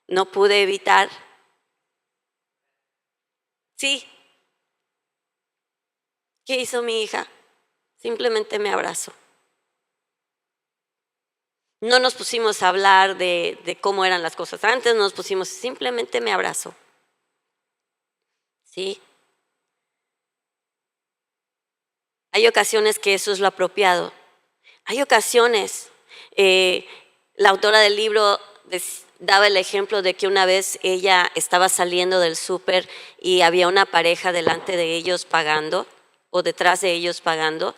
no pude evitar. Sí. ¿Qué hizo mi hija? Simplemente me abrazó. No nos pusimos a hablar de cómo eran las cosas antes, simplemente me abrazó. ¿Sí? Hay ocasiones que eso es lo apropiado. Hay ocasiones, la autora del libro daba el ejemplo de que una vez ella estaba saliendo del súper y había una pareja delante de ellos pagando o detrás de ellos pagando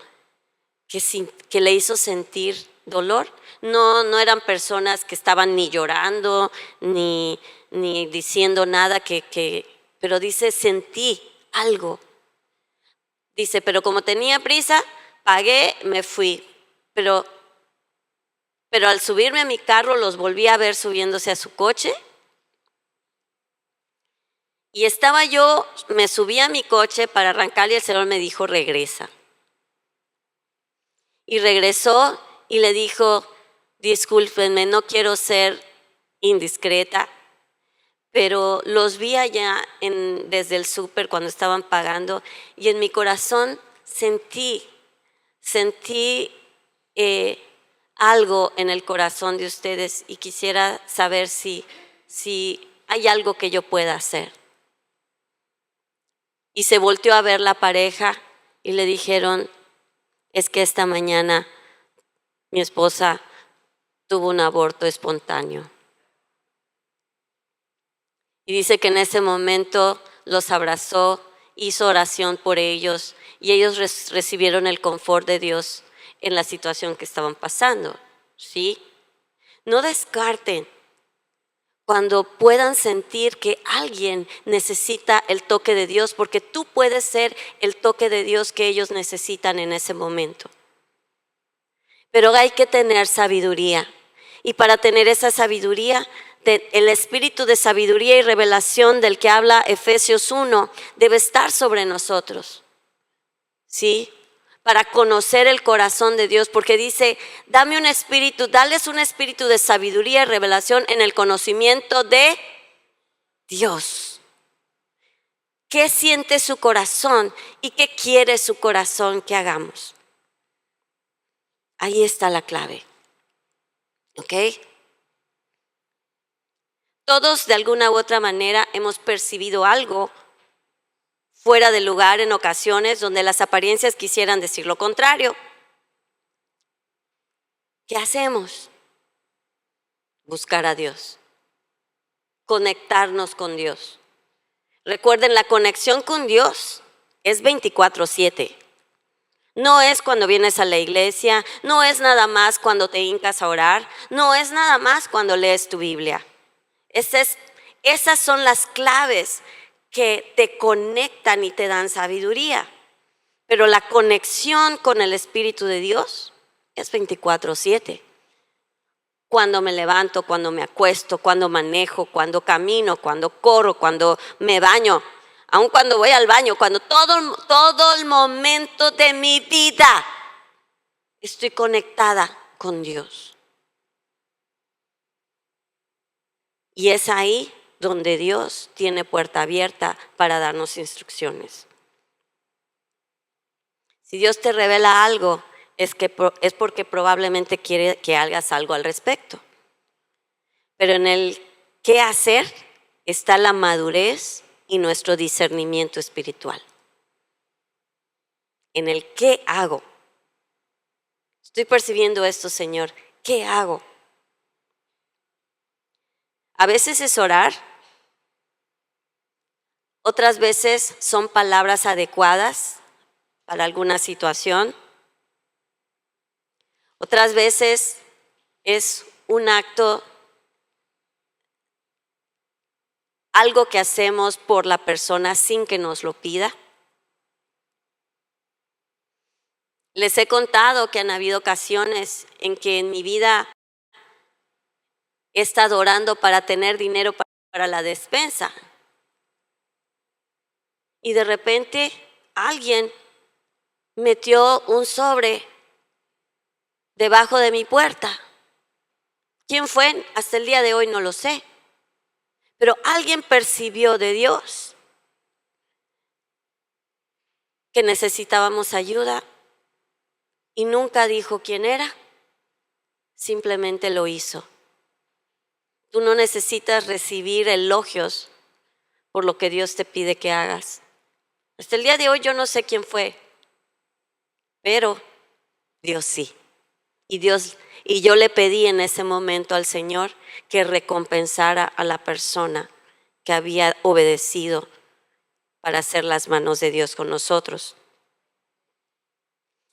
que le hizo sentir dolor. No eran personas que estaban ni llorando ni diciendo nada pero dice, sentí algo. Dice, pero como tenía prisa, pagué, me fui. Pero al subirme a mi carro los volví a ver subiéndose a su coche. Y me subí a mi coche para arrancar y el Señor me dijo, regresa. Y regresó y le dijo, discúlpenme, no quiero ser indiscreta, pero los vi allá desde el súper cuando estaban pagando y en mi corazón sentí algo en el corazón de ustedes y quisiera saber si hay algo que yo pueda hacer. Y se volteó a ver la pareja y le dijeron, es que esta mañana mi esposa tuvo un aborto espontáneo. Y dice que en ese momento los abrazó, hizo oración por ellos y ellos recibieron el confort de Dios en la situación que estaban pasando, ¿sí? No descarten cuando puedan sentir que alguien necesita el toque de Dios, porque tú puedes ser el toque de Dios que ellos necesitan en ese momento. Pero hay que tener sabiduría. Y para tener esa sabiduría, el espíritu de sabiduría y revelación del que habla Efesios 1 debe estar sobre nosotros, ¿sí? Para conocer el corazón de Dios, porque dice, dame un espíritu, dales un espíritu de sabiduría y revelación en el conocimiento de Dios. ¿Qué siente su corazón y qué quiere su corazón que hagamos? Ahí está la clave, ¿ok? Todos de alguna u otra manera hemos percibido algo fuera de lugar en ocasiones donde las apariencias quisieran decir lo contrario. ¿Qué hacemos? Buscar a Dios, conectarnos con Dios. Recuerden, la conexión con Dios es 24/7. No es cuando vienes a la iglesia, no es nada más cuando te hincas a orar, no es nada más cuando lees tu Biblia. Esas son las claves que te conectan y te dan sabiduría. Pero la conexión con el Espíritu de Dios es 24/7. Cuando me levanto, cuando me acuesto, cuando manejo, cuando camino, cuando corro, cuando me baño, aun cuando voy al baño, cuando todo el momento de mi vida estoy conectada con Dios. Y es ahí donde Dios tiene puerta abierta para darnos instrucciones. Si Dios te revela algo, es porque probablemente quiere que hagas algo al respecto. Pero en el qué hacer está la madurez y nuestro discernimiento espiritual. En el qué hago. Estoy percibiendo esto, Señor. ¿Qué hago? A veces es orar. Otras veces son palabras adecuadas para alguna situación. Otras veces es un acto, algo que hacemos por la persona sin que nos lo pida. Les he contado que han habido ocasiones en que en mi vida he estado orando para tener dinero para la despensa. Y de repente alguien metió un sobre debajo de mi puerta. ¿Quién fue? Hasta el día de hoy no lo sé. Pero alguien percibió de Dios que necesitábamos ayuda y nunca dijo quién era, simplemente lo hizo. Tú no necesitas recibir elogios por lo que Dios te pide que hagas. Hasta el día de hoy yo no sé quién fue, pero Dios sí. Y yo le pedí en ese momento al Señor que recompensara a la persona que había obedecido para hacer las manos de Dios con nosotros.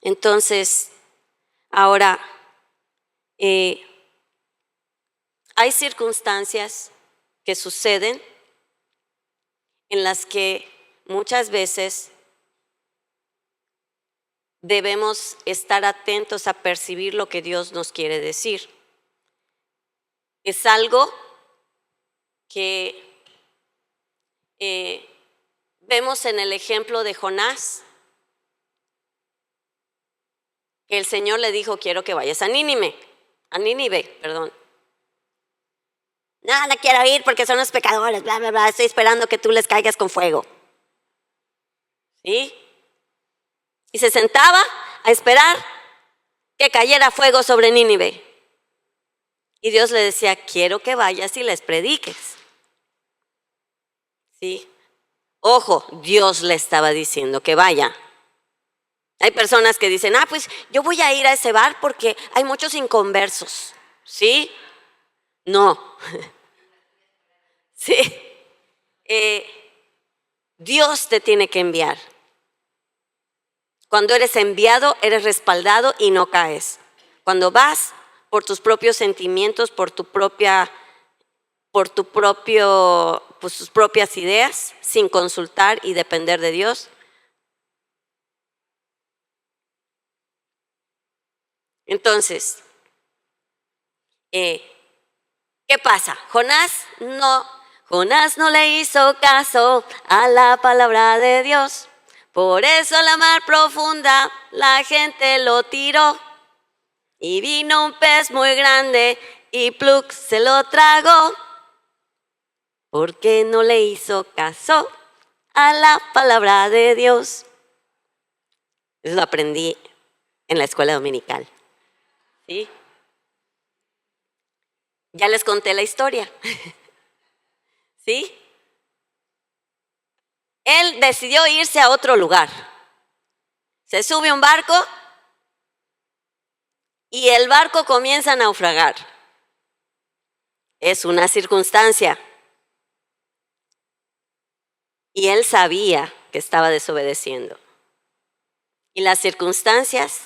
Entonces, ahora, hay circunstancias que suceden en las que muchas veces debemos estar atentos a percibir lo que Dios nos quiere decir. Es algo que vemos en el ejemplo de Jonás, que el Señor le dijo, quiero que vayas a Nínive. No quiero ir porque son los pecadores, bla, bla, bla, estoy esperando que tú les caigas con fuego. ¿Sí? Y se sentaba a esperar que cayera fuego sobre Nínive. Y Dios le decía, quiero que vayas y les prediques. ¿Sí? Ojo, Dios le estaba diciendo que vaya. Hay personas que dicen, pues yo voy a ir a ese bar porque hay muchos inconversos. ¿Sí? No. Sí. Dios te tiene que enviar. Cuando eres enviado, eres respaldado y no caes. Cuando vas por tus propios sentimientos, por tus propias ideas, sin consultar y depender de Dios. Entonces, ¿qué pasa? Jonás no le hizo caso a la palabra de Dios. Por eso a la mar profunda la gente lo tiró. Y vino un pez muy grande y pluk se lo tragó. Porque no le hizo caso a la palabra de Dios. Eso lo aprendí en la escuela dominical. ¿Sí? Ya les conté la historia. ¿Sí? Él decidió irse a otro lugar. Se sube a un barco y el barco comienza a naufragar. Es una circunstancia. Y él sabía que estaba desobedeciendo. Y las circunstancias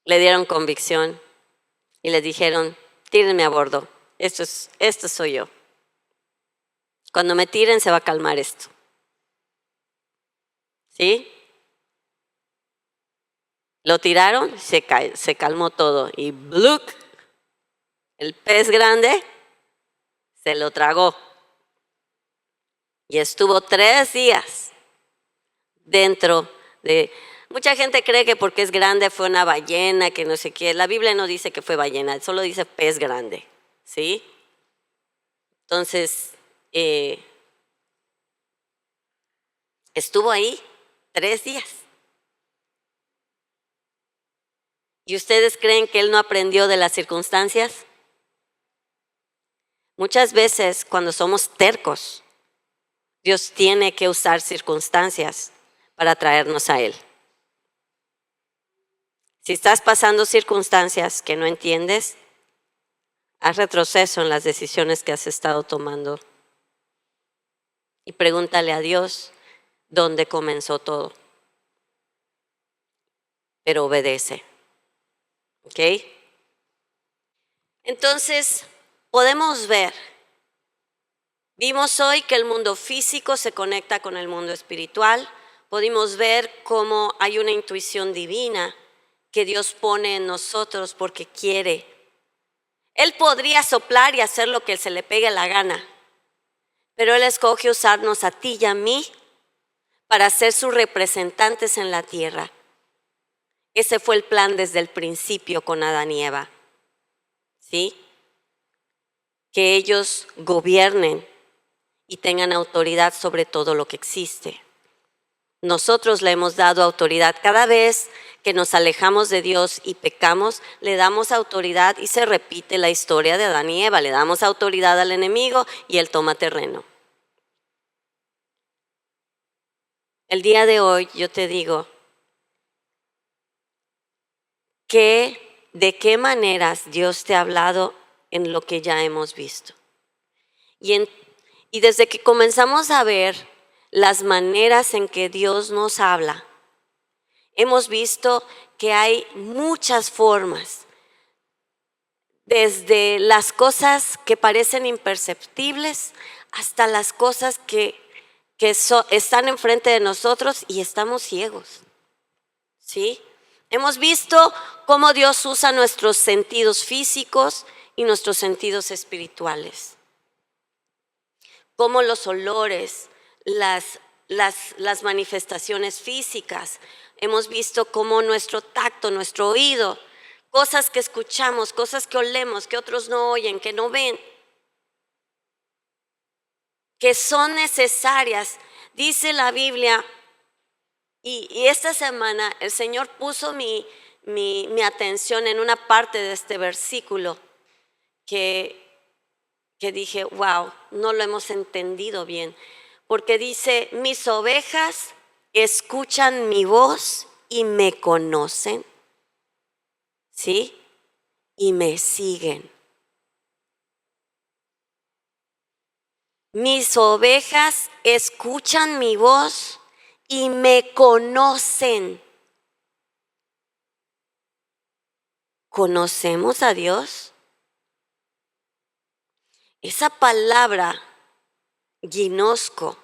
le dieron convicción y le dijeron, tírenme a bordo, esto soy yo. Cuando me tiren se va a calmar esto. ¿Sí? Lo tiraron, se calmó todo y ¡bluk! El pez grande se lo tragó. Y estuvo 3 días dentro de... Mucha gente cree que porque es grande fue una ballena, que no sé qué. La Biblia no dice que fue ballena, solo dice pez grande. ¿Sí? Entonces, estuvo ahí 3 días. ¿Y ustedes creen que él no aprendió de las circunstancias? Muchas veces cuando somos tercos, Dios tiene que usar circunstancias para traernos a Él. Si estás pasando circunstancias que no entiendes, haz retroceso en las decisiones que has estado tomando y pregúntale a Dios dónde comenzó todo. Pero obedece. ¿Ok? Entonces, podemos ver, vimos hoy que el mundo físico se conecta con el mundo espiritual. Pudimos ver cómo hay una intuición divina que Dios pone en nosotros porque quiere. Él podría soplar y hacer lo que se le pegue la gana, pero Él escoge usarnos a ti y a mí para ser sus representantes en la tierra. Ese fue el plan desde el principio con Adán y Eva. ¿Sí? Que ellos gobiernen y tengan autoridad sobre todo lo que existe. Nosotros le hemos dado autoridad. Cada vez que nos alejamos de Dios y pecamos, le damos autoridad y se repite la historia de Adán y Eva. Le damos autoridad al enemigo y él toma terreno. El día de hoy yo te digo que de qué maneras Dios te ha hablado en lo que ya hemos visto. Y desde que comenzamos a ver las maneras en que Dios nos habla, hemos visto que hay muchas formas, desde las cosas que parecen imperceptibles hasta las cosas que están enfrente de nosotros y estamos ciegos. ¿Sí? Hemos visto cómo Dios usa nuestros sentidos físicos y nuestros sentidos espirituales. Cómo los olores, las manifestaciones físicas. Hemos visto cómo nuestro tacto, nuestro oído, cosas que escuchamos, cosas que olemos, que otros no oyen, que no ven, que son necesarias. Dice la Biblia, y esta semana el Señor puso mi atención en una parte de este versículo que que dije, wow, no lo hemos entendido bien, porque dice, mis ovejas escuchan mi voz y me conocen, ¿sí? Y me siguen. Mis ovejas escuchan mi voz y me conocen. ¿Conocemos a Dios? Esa palabra, ginosco,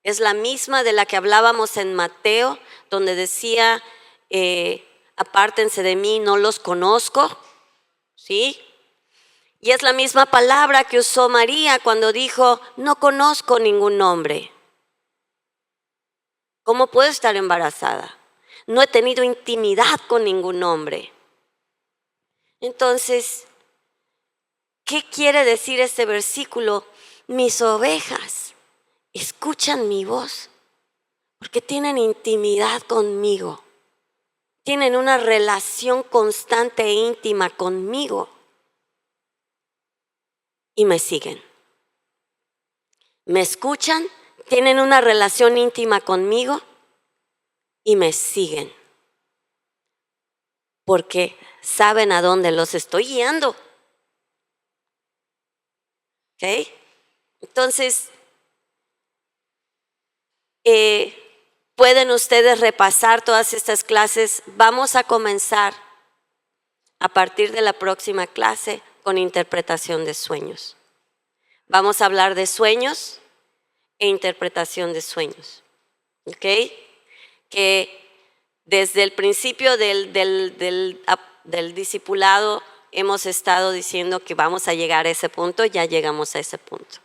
es la misma de la que hablábamos en Mateo, donde decía, apártense de mí, no los conozco, ¿sí? Y es la misma palabra que usó María cuando dijo, no conozco ningún hombre. ¿Cómo puedo estar embarazada? No he tenido intimidad con ningún hombre. Entonces, ¿qué quiere decir este versículo? Mis ovejas escuchan mi voz porque tienen intimidad conmigo. Tienen una relación constante e íntima conmigo y me siguen. Me escuchan, tienen una relación íntima conmigo y me siguen. Porque saben a dónde los estoy guiando. ¿Ok? Entonces, pueden ustedes repasar todas estas clases. Vamos a comenzar a partir de la próxima clase con interpretación de sueños. Vamos a hablar de sueños e interpretación de sueños. ¿Ok? Que desde el principio del discipulado hemos estado diciendo que vamos a llegar a ese punto, ya llegamos a ese punto.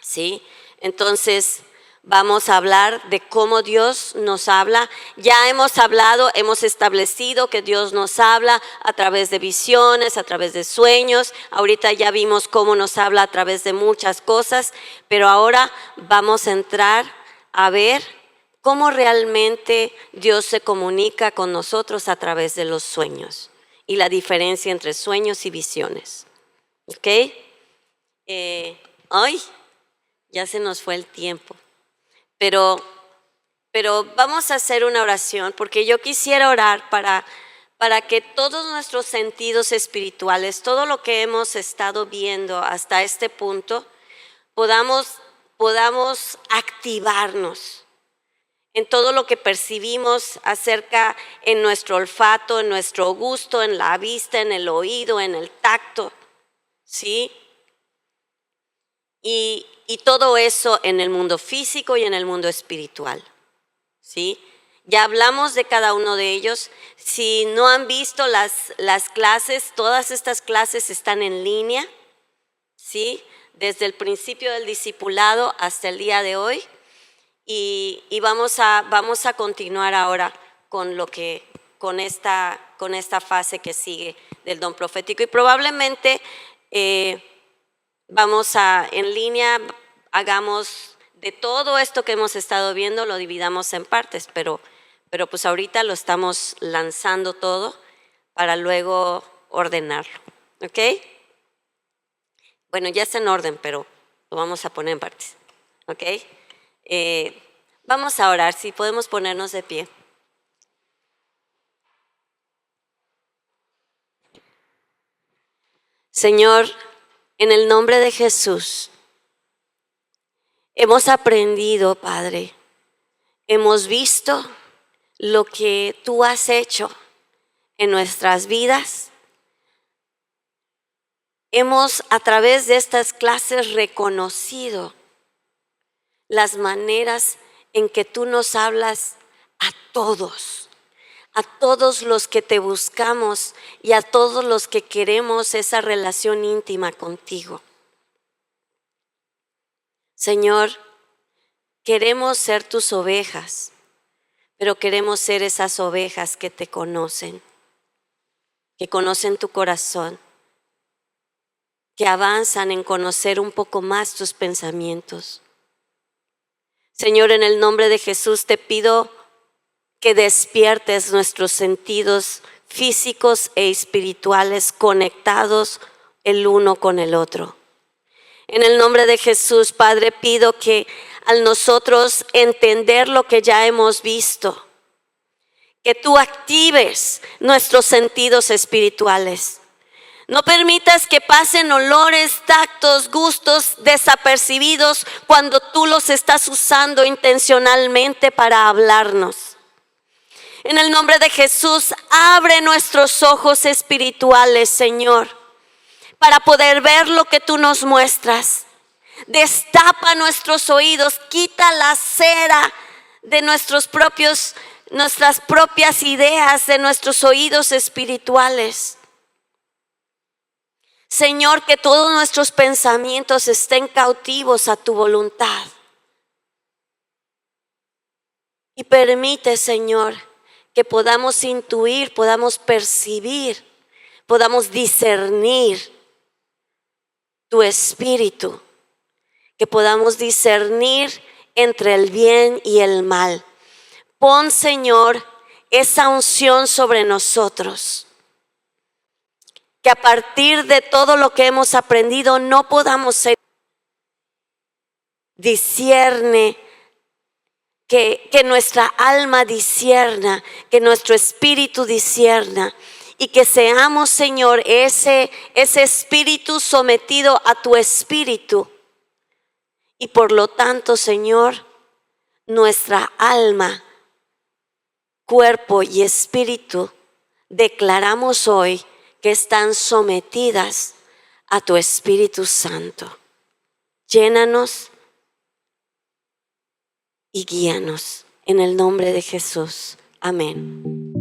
¿Sí? Entonces, vamos a hablar de cómo Dios nos habla. Ya hemos hablado, hemos establecido que Dios nos habla a través de visiones, a través de sueños. Ahorita ya vimos cómo nos habla a través de muchas cosas, pero ahora vamos a entrar a ver cómo realmente Dios se comunica con nosotros a través de los sueños y la diferencia entre sueños y visiones. ¿Ok? Ay, ya se nos fue el tiempo. Pero vamos a hacer una oración porque yo quisiera orar para que todos nuestros sentidos espirituales, todo lo que hemos estado viendo hasta este punto, podamos activarnos en todo lo que percibimos acerca en nuestro olfato, en nuestro gusto, en la vista, en el oído, en el tacto, ¿sí? Y todo eso en el mundo físico y en el mundo espiritual, ¿sí? Ya hablamos de cada uno de ellos. Si no han visto las clases, todas estas clases están en línea, ¿sí? Desde el principio del discipulado hasta el día de hoy. Y vamos a continuar ahora con esta fase que sigue del don profético. Y probablemente en línea, hagamos de todo esto que hemos estado viendo, lo dividamos en partes, pero pues ahorita lo estamos lanzando todo para luego ordenarlo, ¿ok? Bueno, ya está en orden, pero lo vamos a poner en partes, ¿ok? Vamos a orar, si podemos ponernos de pie. Señor, en el nombre de Jesús, hemos aprendido, Padre, hemos visto lo que tú has hecho en nuestras vidas. Hemos a través de estas clases reconocido las maneras en que tú nos hablas a todos los que te buscamos y a todos los que queremos esa relación íntima contigo. Señor, queremos ser tus ovejas, pero queremos ser esas ovejas que te conocen, que conocen tu corazón, que avanzan en conocer un poco más tus pensamientos. Señor, en el nombre de Jesús te pido que despiertes nuestros sentidos físicos e espirituales conectados el uno con el otro. En el nombre de Jesús, Padre, pido que al nosotros entender lo que ya hemos visto, que tú actives nuestros sentidos espirituales. No permitas que pasen olores, tactos, gustos desapercibidos cuando tú los estás usando intencionalmente para hablarnos. En el nombre de Jesús, abre nuestros ojos espirituales, Señor, para poder ver lo que tú nos muestras. Destapa nuestros oídos, quita la cera de nuestras propias ideas, de nuestros oídos espirituales. Señor, que todos nuestros pensamientos estén cautivos a tu voluntad. Y permite, Señor, que podamos intuir, podamos percibir, podamos discernir tu espíritu, que podamos discernir entre el bien y el mal. Pon, Señor, esa unción sobre nosotros, que a partir de todo lo que hemos aprendido no podamos ser. Discierne, que nuestra alma discierna, que nuestro espíritu discierna, y que seamos, Señor, ese espíritu sometido a tu espíritu. Y por lo tanto, Señor, nuestra alma, cuerpo y espíritu declaramos hoy que están sometidas a tu Espíritu Santo. Llénanos y guíanos en el nombre de Jesús. Amén.